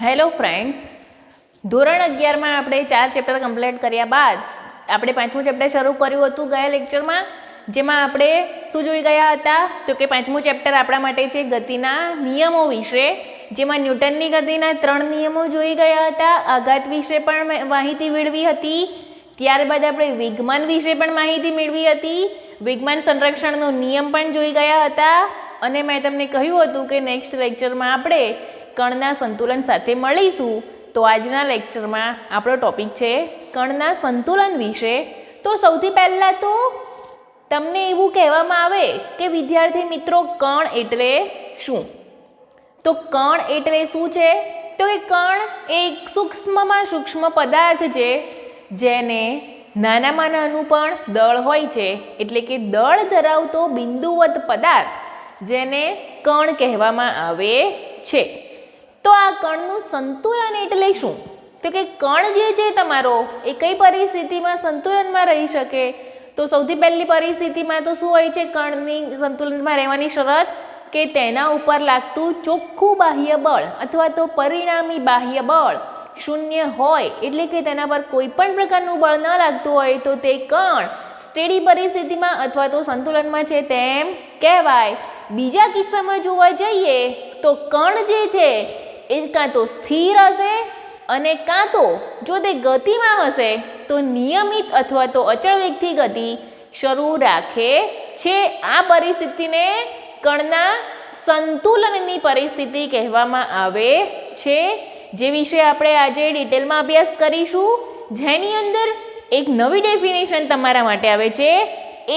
Hello friends, ધોરણ 11માં આપણે 4 chapter complete કર્યા બાદ આપણે 5મું ચેપ્ટર શરૂ કર્યું હતું ગયા લેક્ચરમાં, જેમાં આપણે શું જોઈ ગયા હતા તો કે 5મું ચેપ્ટર આપણા માટે છે ગતિના નિયમો વિશે, જેમાં ન્યૂટનની ગતિના 3 નિયમો જોઈ ગયા હતા. આઘાત વિશે પણ માહિતી મેળવી હતી. ત્યારબાદ આપણે વેગમાન વિશે પણ માહિતી મેળવી હતી. વેગમાન સંરક્ષણનો નિયમ પણ જોઈ ગયા હતા. અને મેં તમને કહ્યું હતું કે નેક્સ્ટ લેક્ચરમાં આપણે કણના સંતુલન સાથે મળીશું. તો આજના લેક્ચરમાં આપણો ટોપિક છે કણના સંતુલન વિશે. તો સૌથી પહેલાં તો તમને એવું કહેવામાં આવે કે વિદ્યાર્થી મિત્રો, કણ એટલે શું? તો કણ એટલે શું છે? તો એ કણ એક સૂક્ષ્મમાં સૂક્ષ્મ પદાર્થ છે જેને નાનામાં નાનું પણ દળ હોય છે, એટલે કે દળ ધરાવતો બિંદુવત પદાર્થ જેને કણ કહેવામાં આવે છે. તો આ કણનું સંતુલન એટલે શું? તો કે કણ જે છે તમારો એ કઈ પરિસ્થિતિમાં સંતુલનમાં રહી શકે? તો સૌથી પહેલી પરિસ્થિતિમાં તો શું હોય છે કણની સંતુલનમાં રહેવાની શરત? કે તેના ઉપર લાગતું ચોખ્ખું બાહ્ય બળ અથવા તો પરિણામી બાહ્ય બળ શૂન્ય હોય, એટલે કે તેના પર કોઈ પણ પ્રકારનું બળ ન લાગતું હોય તો તે કણ સ્ટેડી પરિસ્થિતિમાં અથવા તો સંતુલનમાં છે તેમ કહેવાય. બીજા કિસ્સામાં જોવા જઈએ તો કણ જે છે એ કાં તો સ્થિર હશે અને કાં તો જો તે ગતિમાં હશે તો નિયમિત અથવા તો અચળ વેગથી ગતિ શરૂ રાખે છે. આ પરિસ્થિતિને કણના સંતુલનની પરિસ્થિતિ કહેવામાં આવે છે, જે વિશે આપણે આજે ડિટેલમાં અભ્યાસ કરીશું. જેની અંદર એક નવી ડેફિનેશન તમારા માટે આવે છે,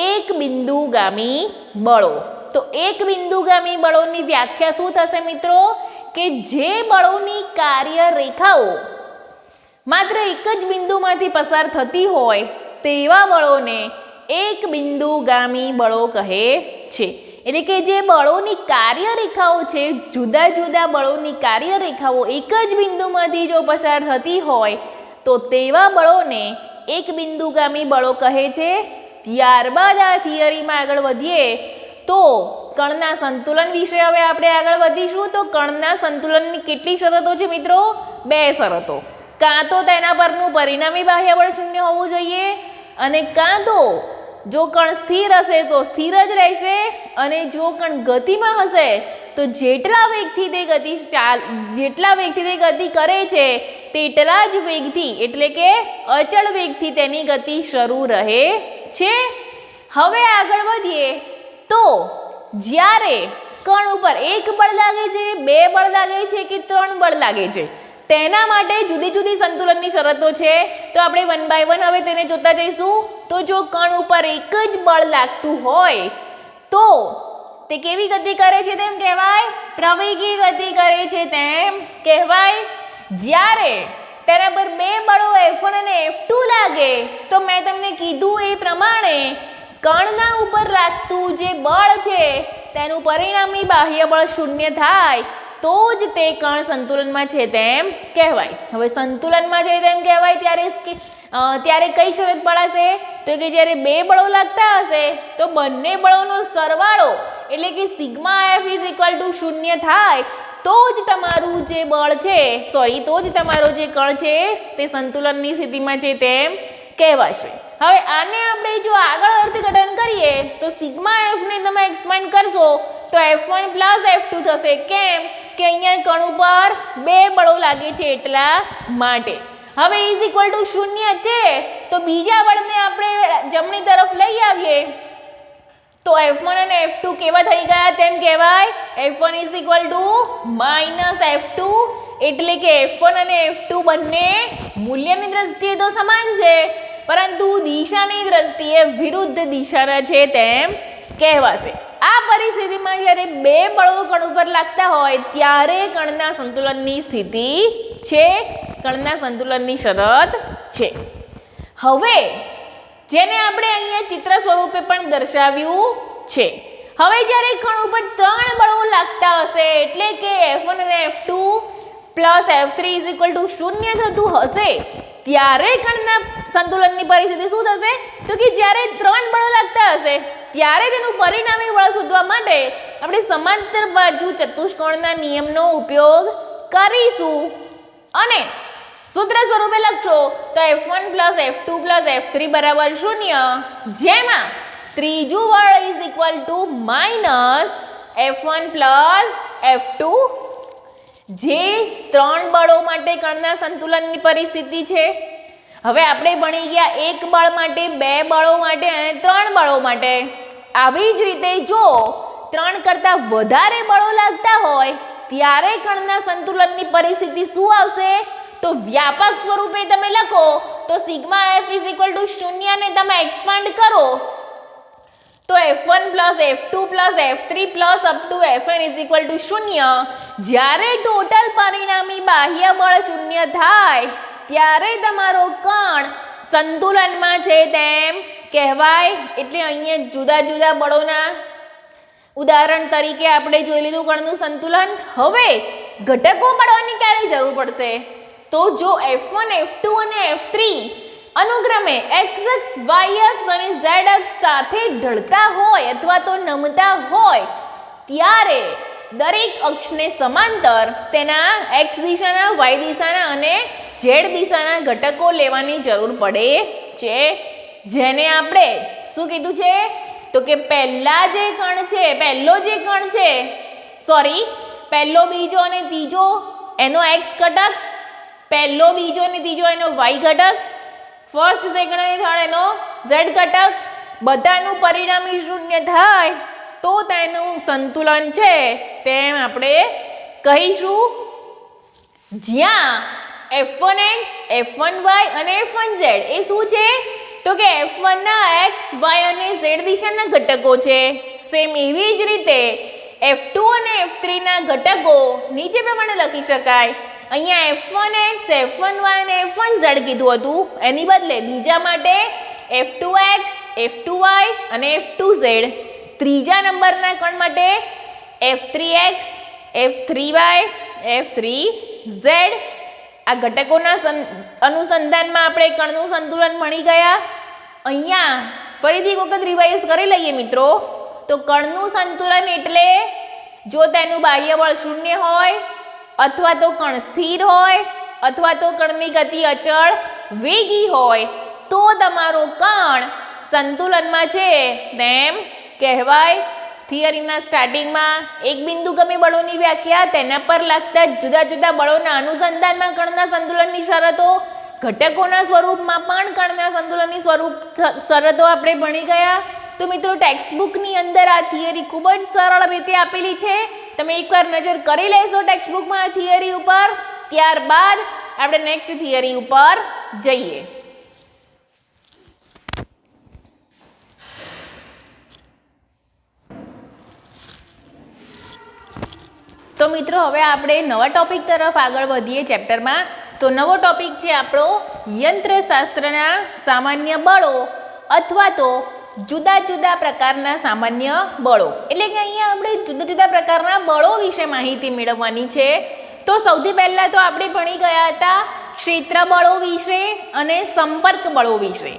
એક બિંદુગામી બળો. તો એક બિંદુગામી બળોની વ્યાખ્યા શું થશે મિત્રો? કે જે બળોની કાર્ય રેખાઓ માત્ર એક જ બિંદુમાંથી પસાર થતી હોય તેવા બળોને એક બિંદુગામી બળો કહે છે. એટલે કે જે બળોની કાર્યરેખાઓ છે, જુદા જુદા બળોની કાર્યરેખાઓ એક જ બિંદુમાંથી જો પસાર થતી હોય તો તેવા બળોને એક બિંદુગામી બળો કહે છે. ત્યારબાદ આ થિયરીમાં આગળ વધીએ તો કણના સંતુલન વિશે હવે આપણે આગળ વધીશું. તો કણના સંતુલનની કેટલી શરતો છે મિત્રો? 2 શરતો. કાં તો તેના પરનું પરિણામી બાહ્ય બળ શૂન્ય હોવું જોઈએ, અને કાં તો જો કણ સ્થિર હશે તો સ્થિર જ રહેશે, અને જો કણ ગતિમાં હશે તો જેટલા વેગથી તે ગતિ કરે છે તેટલા જ વેગથી, એટલે કે અચળ વેગથી તેની ગતિ શરૂ રહે છે. હવે આગળ વધીએ તો જ્યારે કણ ઉપર 1 બળ લાગે છે, 2 બળ લાગે છે કે 3 બળ લાગે છે, તેના માટે જુદી જુદી સંતુલનની શરતો છે. તો આપણે 1 by 1 હવે તેને જોતા જઈશું. તો જો કણ ઉપર એક જ બળ લાગતું હોય તો તે કેવી ગતિ કરે છે તેમ કહેવાય? પ્રવેગી ગતિ કરે છે તેમ કહેવાય. જ્યારે તેના પર 2 બળો F1 અને F2 લાગે તો મેં તમને કીધું એ પ્રમાણે કણના ઉપર લાગતું જે બળ છે તેનું પરિણામી બાહ્ય બળ શૂન્ય થાય તો જ તે કણ સંતુલનમાં છે તેમ કહેવાય. હવે સંતુલનમાં છે તેમ કહેવાય ત્યારે કઈ શરત પડાશે? તો કે જ્યારે 2 બળો લાગતા હશે તો બંને બળોનો સરવાળો, એટલે કે સિગ્મા F = 0 થાય તો જ તમારું જે બળ છે તો જ તમારો જે કણ છે તે સંતુલનની સ્થિતિમાં છે તેમ કહેવાશે. હવે આને આપણે જો આગળ અર્થઘટન કરીએ તો સિગ્મા F ને તમે એક્સપાન્ડ કરશો તો F1 + F2 થશે. કેમ? કે અહીંયા કણ ઉપર 2 બળો લાગે છે એટલા માટે. હવે = 0 છે તો બીજા બળને આપણે જમણી તરફ લઈ આવીએ તો F1 અને F2 કેવા થઈ ગયા તેમ કહેવાય? F1 = -F2, એટલે કે F1 અને F2 બંને મૂલ્યની દ્રષ્ટિએ તો સમાન છે, પરંતુ દિશાની દ્રષ્ટિએ વિરુદ્ધ દિશાના છે તેમ કહેવાશે. આ પરિસ્થિતિમાં જ્યારે 2 બળો કણ ઉપર લાગતા હોય ત્યારે કણના સંતુલનની સ્થિતિ છે, કણના સંતુલનની શરત છે. હવે જેને આપણે અહીંયા ચિત્ર સ્વરૂપે પણ દર્શાવ્યું છે. હવે જ્યારે કણ ઉપર 3 બળો લાગતા હશે, એટલે કે F1 અને F2 + F3 = 0 થતું હશે, ત્યારે કણના સંતુલનની પરિસ્થિતિ શું થશે? તો કે જ્યારે 3 બળો લાગતા હશે ત્યારે તેનું પરિણામી બળ શોધવા માટે આપણે સમાંતર બાજુ ચતુષ્કોણના નિયમનો ઉપયોગ કરીશું. અને સૂત્ર સ્વરૂપે લખશો તો F1 + F2 + F3 બરાબર 0, જેમાં ત્રીજું બળ is equal to -F1 + F2, જે 3 બળો માટે કણના સંતુલનની પરિસ્થિતિ છે. હવે આપણે ભણી ગયા 1 બળ માટે, 2 બળો માટે અને 3 બળો માટે. આવી જ રીતે જો 3 કરતાં વધારે બળો લાગતા હોય ત્યારે કણના સંતુલનની પરિસ્થિતિ શું આવશે? તો વ્યાપક સ્વરૂપે તમે લખો તો σF = 0 ને તમે એક્સપાન્ડ કરો તો F1 + F2 + F3 + up to Fn = 0. જ્યારે ટોટલ પરિણામી બાહ્ય બળ 0 થાય ત્યારે તમારો કણ સંતુલનમાં છે તેમ કહેવાય. એટલે અહીંયા જુદા જુદા બળોના ઉદાહરણ તરીકે આપણે જોઈ લીધું કણનું સંતુલન. હવે ઘટકો પાડવાની ક્યારે જરૂર પડશે? તો જો F1, F2 અને F3 અનુક્રમે x અક્ષ, y અક્ષ અને z અક્ષ સાથે ઢળતા હોય અથવા તો નમતા હોય ત્યારે દરેક અક્ષને સમાંતર તેના x દિશાના, y દિશાના અને z દિશાના ઘટકો લેવાની જરૂર પડે છે. જેને આપણે શું કીધું છે? તો કે પહેલો જે કણ છે પહેલો, બીજો અને ત્રીજો એનો x ઘટક, પહેલો, બીજો અને ત્રીજો એનો y ઘટક, ફર્સ્ટ, સેકન્ડ અને થર્ડ એનો z ઘટક, બધાનું પરિણામી 0 થાય તો તેનું સંતુલન છે તેમ આપણે કહીશું. જ્યાં F1x, F1y અને F1z એ શું છે? તો કે F1 ના x, y અને z દિશાના ઘટકો છે. સેમ એવી જ રીતે F2 અને F3 ના ઘટકો નીચે પ્રમાણે લખી શકાય. અહીંયા F1x, F1y અને F1z કીધું હતું, એની બદલે બીજા માટે F2x, F2y અને F2z. ત્રીજા નંબરના કણ માટે F3x, F3y, F3z. આ ઘટકોના અનુસંધાનમાં આપણે કણનું સંતુલન ભણી ગયા. અહીંયા ફરીથી એક વખત રિવાઇઝ કરી લઈએ મિત્રો. તો કણનું સંતુલન એટલે જો તેનું બાહ્ય બળ 0 હોય અથવા તો કણ સ્થિર હોય અથવા તો કણની ગતિ અચળ વેગી હોય તો તમારો કણ સંતુલનમાં છે તેમ કહેવાય. થિયરીના સ્ટાર્ટિંગમાં એક બિંદુગમી બળોની વ્યાખ્યા, તેના પર લાગતા જુદા જુદા બળોના અનુસંધાનમાં કણના સંતુલનની શરતો, ઘટકોના સ્વરૂપમાં પણ કણના સંતુલનની શરતો આપણે ભણી ગયા. તો મિત્રો ટેક્સ્ટબુકની અંદર આ થિયરી ખૂબ જ સરળ રીતે આપેલી છે. તમે એકવાર નજર કરી લેશો ટેક્સ્ટબુકમાં આ થિયરી ઉપર, ત્યારબાદ આપણે નેક્સ્ટ થિયરી ઉપર જઈએ. તો મિત્રો હવે આપણે નવા ટોપિક તરફ આગળ વધીએ ચેપ્ટરમાં. તો નવો ટોપિક છે આપણો યંત્રશાસ્ત્રના સામાન્ય બળો અથવા તો જુદા જુદા પ્રકારના સામાન્ય બળો. એટલે કે અહીંયા આપણે જુદા જુદા પ્રકારના બળો વિશે માહિતી મેળવવાની છે. તો સૌથી પહેલાં તો આપણે ભણી ગયા હતા ક્ષેત્ર બળો વિશે અને સંપર્ક બળો વિશે.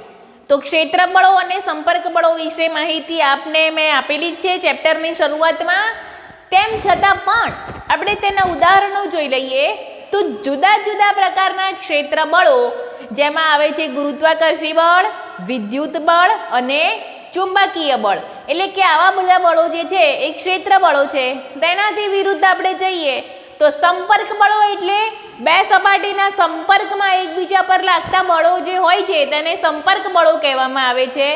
તો ક્ષેત્ર બળો અને સંપર્ક બળો વિશે માહિતી આપને મેં આપેલી જ છે ચેપ્ટરની શરૂઆતમાં. તેમ છતાં પણ આપણે તેના ઉદાહરણો જોઈ લઈએ. તો જુદા જુદા પ્રકારના ક્ષેત્ર બળો જેમાં આવે છે ગુરુત્વાકર્ષી બળ, વિદ્યુત બળ અને ચુંબકીય બળ. એટલે કે આવા બધા બળો જે છે એ ક્ષેત્ર બળો છે. તેનાથી વિરુદ્ધ આપણે જઈએ તો સંપર્ક બળો એટલે બે સપાટીના સંપર્કમાં એકબીજા પર લાગતા બળો જે હોય છે તેને સંપર્ક બળો કહેવામાં આવે છે.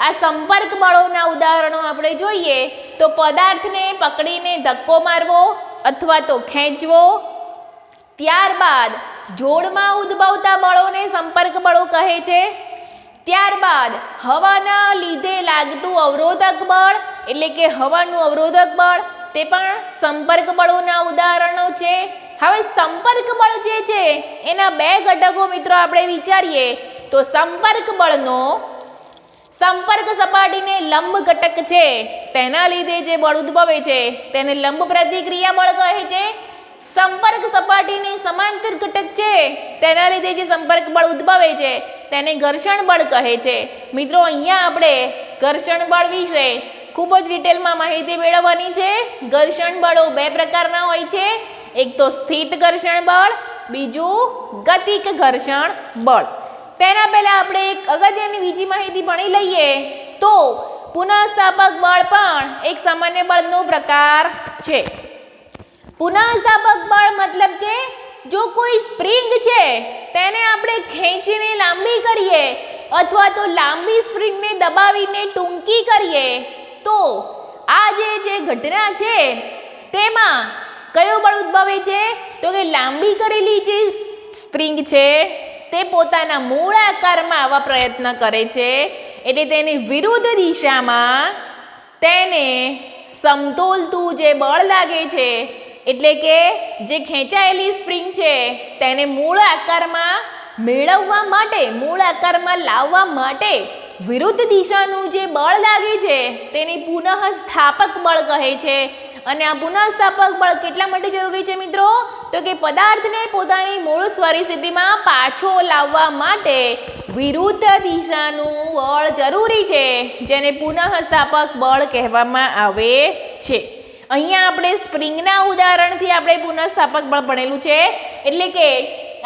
આ સંપર્ક બળોના ઉદાહરણો આપણે જોઈએ તો પદાર્થને પકડીને ધક્કો મારવો અથવા તો ખેંચવો, ત્યારબાદ જોડમાં ઉદ્ભવતા બળોને સંપર્ક બળો કહે છે. ત્યારબાદ હવાના લીધે લાગતું અવરોધક બળ એટલે કે હવાનું અવરોધક બળ, તે પણ સંપર્ક બળોના ઉદાહરણો છે. હવે સંપર્ક બળ જે છે એના બે ઘટકો મિત્રો આપણે વિચારીએ તો સંપર્ક બળનો સંપર્ક સપાટીને લંબ ઘટક છે તેના લીધે જે બળ ઉદ્ભવે છે તેને લંબ પ્રતિક્રિયા બળ કહે છે. સંપર્ક સપાટીને સમાંતર ઘટક છે તેના લીધે જે સંપર્ક બળ ઉદ્ભવે છે તેને ઘર્ષણ બળ કહે છે. મિત્રો અહીંયા આપણે ઘર્ષણ બળ વિશે ખૂબ જ ડિટેલમાં માહિતી મેળવવાની છે. ઘર્ષણ બળો બે પ્રકારના હોય છે, એક તો સ્થિત ઘર્ષણ બળ બીજું ગતિક ઘર્ષણ બળ. તેના પહેલાં આપણે એક અગત્યની બીજી માહિતી ભણી લઈએ તો પુનઃસ્થાપક બળ પણ એક સામાન્ય બળનો પ્રકાર છે. પુનઃસ્થાપક બળ મતલબ કે જો કોઈ સ્પ્રિંગ છે તેને આપણે ખેંચીને લાંબી કરીએ અથવા તો લાંબી સ્પ્રિંગને દબાવીને ટૂંકી કરીએ તો આ જે ઘટના છે તેમાં કયું બળ ઉદ્ભવે છે તો કે લાંબી કરેલી જે સ્પ્રિંગ છે તે પોતાના મૂળ આકારમાં આવવા પ્રયત્ન કરે છે, એટલે તેની વિરુદ્ધ દિશામાં તેને સમતોલતું જે બળ લાગે છે, એટલે કે જે ખેંચાયેલી સ્પ્રિંગ છે તેને મૂળ આકારમાં મેળવવા માટે, મૂળ આકારમાં લાવવા માટે વિરુદ્ધ દિશાનું જે બળ લાગે છે તેને પુનઃસ્થાપક બળ કહે છે. અને આ પુનઃસ્થાપક બળ કેટલા માટે જરૂરી છે મિત્રો તો કે પદાર્થને પોતાની મૂળ પરિસ્થિતિમાં પાછો લાવવા માટે વિરુદ્ધ દિશાનું બળ જરૂરી છે, જેને પુનઃસ્થાપક બળ કહેવામાં આવે છે. અહીંયા આપણે સ્પ્રિંગના ઉદાહરણથી આપણે પુનઃસ્થાપક બળ ભણેલું છે, એટલે કે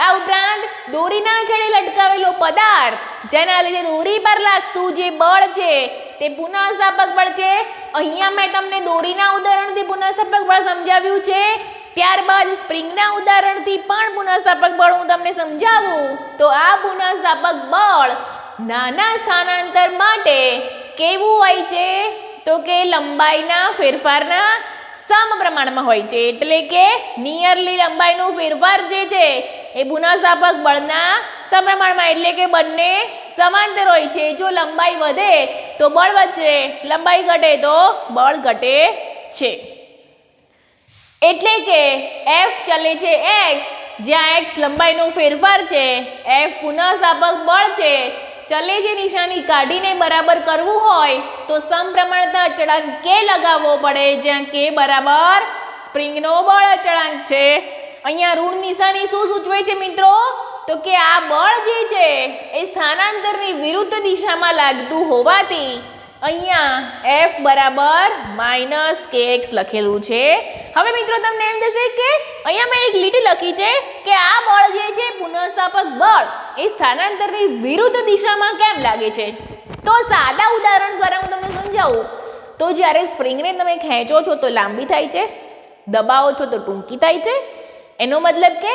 આ ઉપરાંત દોરીના છેડે લટકાવેલો પદાર્થ જેના લીધે દોરી પર લાગતું જે બળ છે તે પુનઃસ્થાપક બળ છે. અહીંયા મેં તમને દોરીના ઉદાહરણથી પુનઃસ્થાપક બળ સમજાવ્યું છે, ત્યારબાદ સ્પ્રિંગના ઉદાહરણથી પણ પુનઃસ્થાપક બળ હું તમને સમજાવું તો આ પુનઃસ્થાપક બળ નાના સ્થાનાંતર માટે કેવું હોય છે તો કે લંબાઈના ફેરફારના સમપ્રમાણમાં હોય છે, એટલે કે નિયરલી લંબાઈનો ફેરફાર જે છે એ પુનઃસ્થાપક બળના સમપ્રમાણમાં, એટલે કે બંને સમાંતર હોય છે. જો લંબાઈ વધે તો બળ વધશે, લંબાઈ ઘટે તો બળ ઘટે છે. એટલે કે F ચલે છે x, જ્યાં x લંબાઈનો ફેરફાર છે, F પુનઃસ્થાપક બળ છે. ચલે જે નિશાની કાઢીને બરાબર કરવું હોય તો સમપ્રમાણતા અચળાંક k લગાવવો પડે, જ્યાં k બરાબર સ્પ્રિંગનો બળ અચળાંક છે. અહીંયા ઋણ નિશાની શું સૂચવે છે મિત્રો તો કે આ બળ જે છે એ સ્થાનાંતરની વિરુદ્ધ દિશામાં લાગતું હોવાથી અહીંયા F બરાબર -kx લખેલું છે. હવે મિત્રો તમને એમ થશે કે અહીંયા મેં એક લીટી લખી છે કે આ બળ જે છે પુનઃસ્થાપક બળ એ સ્થાનાંતરની વિરુદ્ધ દિશામાં કેમ લાગે છે. તો સાદા ઉદાહરણ દ્વારા હું તમને સમજાવું તો જ્યારે સ્પ્રિંગને તમે ખેંચો છો તો લાંબી થાય છે, દબાવો છો તો ટૂંકી થાય છે. એનો મતલબ કે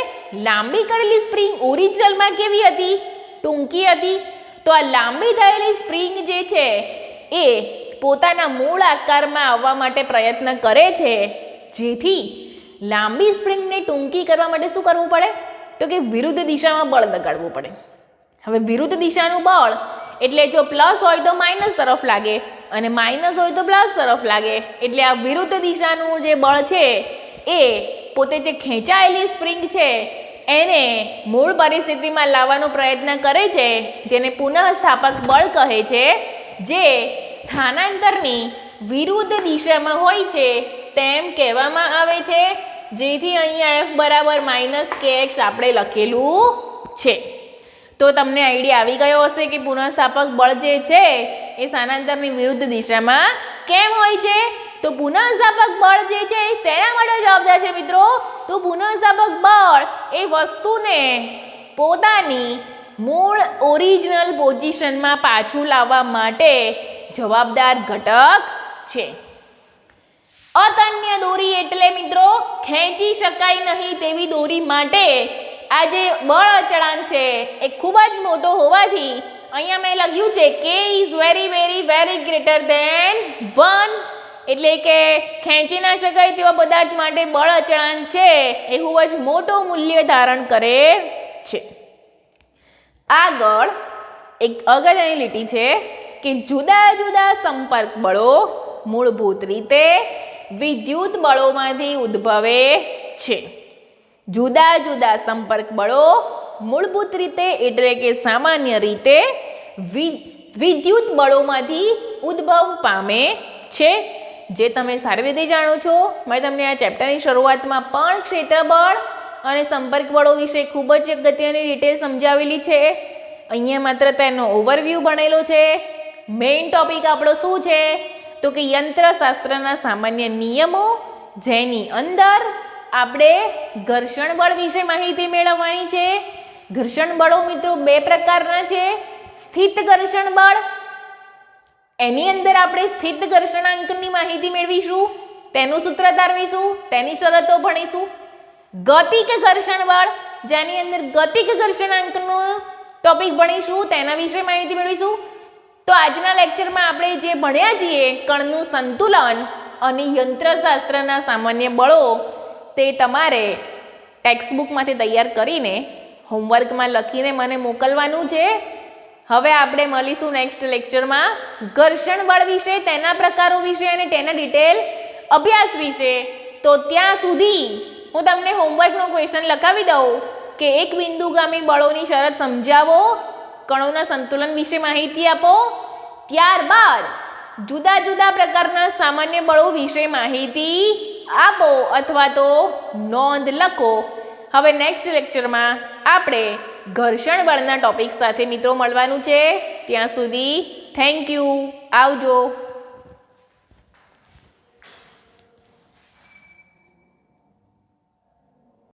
લાંબી કરેલી સ્પ્રિંગ ઓરિજિનલમાં કેવી હતી, ટૂંકી હતી. તો આ લાંબી થયેલી સ્પ્રિંગ જે છે એ પોતાના મૂળ આકારમાં આવવા માટે પ્રયત્ન કરે છે, જેથી લાંબી સ્પ્રિંગને ટૂંકી કરવા માટે શું કરવું પડે તો કે વિરુદ્ધ દિશામાં બળ લગાડવું પડે. હવે વિરુદ્ધ દિશાનું બળ એટલે જો પ્લસ હોય તો માઇનસ તરફ લાગે અને માઇનસ હોય તો પ્લસ તરફ લાગે, એટલે આ વિરુદ્ધ દિશાનું જે બળ છે એ પોતે જે ખેંચાયેલી સ્પ્રિંગ છે એને મૂળ પરિસ્થિતિમાં લાવવાનો પ્રયત્ન કરે છે, જેને પુનઃસ્થાપક બળ કહે છે, જે સ્થાનાંતરની વિરુદ્ધ દિશામાં હોય છે તેમ કહેવામાં આવે છે. જેથી અહીંયા F બરાબર -kx આપણે લખેલું છે. તો તમને આઈડિયા આવી ગયો હશે કે પુનઃસ્થાપક બળ જે છે એ સ્થાનાંતરની વિરુદ્ધ દિશામાં કેમ હોય છે. તો પુનઃસ્થાપક બળ જે છે એ શેના માટે જવાબદાર છે મિત્રો તો પુનઃસ્થાપક બળ એ વસ્તુને પોતાની મૂળ ઓરિજિનલ પોઝિશનમાં પાછું લાવવા માટે જવાબદાર ઘટક છે. અતન્ય દોરી એટલે મિત્રો ખેંચી શકાય નહીં તેવી દોરી માટે આ જે બળ અચળાંક છે એ ખૂબ જ મોટો હોવાથી અહીંયા મેં લખ્યું છે k is very very very greater than 1, એટલે કે ખેંચી ના શકાય તેવા પદાર્થ માટે બળ અચળાંક છે એ ખૂબ જ મોટો મૂલ્ય ધારણ કરે છે. આગળ એક અગત્યની લીટી છે કે જુદા જુદા સંપર્ક બળો મૂળભૂત રીતે વિદ્યુત બળોમાંથી ઉદ્ભવે છે. જુદા જુદા સંપર્ક બળો મૂળભૂત રીતે એટલે કે સામાન્ય રીતે વિદ્યુત બળોમાંથી ઉદ્ભવ પામે છે, જે તમે સારી રીતે જાણો છો. મેં તમને આ ચેપ્ટરની શરૂઆતમાં પણ ક્ષેત્રબળ અને સંપર્ક બળો વિશે ખૂબ જ અગત્યની ડિટેલ સમજાવેલી છે. અહીંયા માત્ર તેનો ઓવરવ્યૂ ભણેલો છે. મેઇન ટોપિક આપણો શું છે તો કે યંત્રશાસ્ત્રના સામાન્ય નિયમો, જેની અંદર આપણે ઘર્ષણ બળ વિશે માહિતી મેળવવાની છે. ઘર્ષણ બળો મિત્રો બે પ્રકારના છે. સ્થિત ઘર્ષણ બળ, એની અંદર આપણે સ્થિત ઘર્ષણાંકની માહિતી મેળવીશું, તેનું સૂત્ર તારવીશું, તેની શરતો ભણીશું. ગતિક ઘર્ષણ બળ, જેની અંદર ગતિક ઘર્ષણાંકનો ટોપિક ભણીશું, તેના વિશે માહિતી મેળવીશું. તો આજના લેક્ચરમાં આપણે જે ભણ્યા છીએ કણનું સંતુલન અને યંત્રશાસ્ત્રના સામાન્ય બળો, તે તમારે ટેક્સ્ટબુકમાંથી તૈયાર કરીને હોમવર્કમાં લખીને મને મોકલવાનું છે. હવે આપણે મળીશું નેક્સ્ટ લેક્ચરમાં ઘર્ષણ બળ વિશે, તેના પ્રકારો વિશે અને તેના ડિટેલ અભ્યાસ વિશે. તો ત્યાં સુધી હું તમને હોમવર્કનો ક્વેશ્ચન લખાવી દઉં કે એક બિંદુગામી બળોની શરત સમજાવો, કણોના સંતુલન વિશે માહિતી આપો, ત્યારબાદ જુદા જુદા પ્રકારના સામાન્ય બળો વિશે માહિતી આપો અથવા તો નોંધ લખો. હવે નેક્સ્ટ લેક્ચરમાં આપણે ઘર્ષણ બળના ટોપિક સાથે મિત્રો મળવાનું છે. ત્યાં સુધી થેન્ક યુ, આવજો.